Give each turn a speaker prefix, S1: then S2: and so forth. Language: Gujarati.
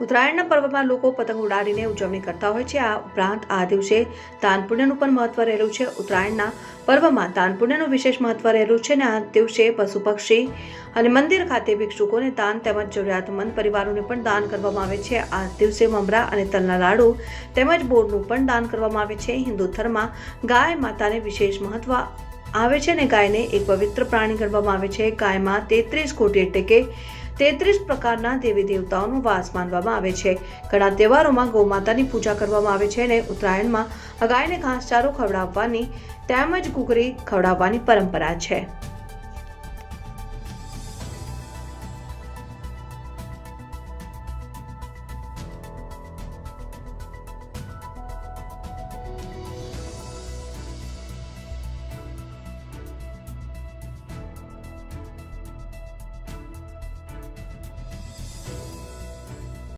S1: ઉત્તરાયણના પર્વમાં લોકો પતંગ ઉડાડીને ઉજવણી કરતા હોય છે। આ ઉપરાંત આ દિવસે દાન પુણ્યનું પણ મહત્વ રહેલું છે। ઉત્તરાયણના પર્વમાં દાન પુણ્યનું વિશેષ મહત્વ રહેલું છે અને આ દિવસે પશુ પક્ષી અને મંદિર ખાતે ભિક્ષુકોને દાન તેમજ જરૂરિયાતમંદ પરિવારોને પણ દાન કરવામાં આવે છે। આ દિવસે મમરા અને તલના લાડુ તેમજ બોરનું પણ દાન કરવામાં આવે છે। હિન્દુ ધર્મમાં ગાય માતાને વિશેષ મહત્વ આવે છે અને ગાયને એક પવિત્ર પ્રાણી ગણવામાં આવે છે। ગાયમાં 33 કોટી એટલે કે 33 પ્રકારના દેવી દેવતાઓનો વાસ માનવામાં આવે છે। ઘણા તહેવારોમાં ગૌ માતાની પૂજા કરવામાં આવે છે અને ઉત્તરાયણમાં ગાયને ઘાસચારો ખવડાવવાની તેમજ ઘૂઘરી ખવડાવવાની પરંપરા છે।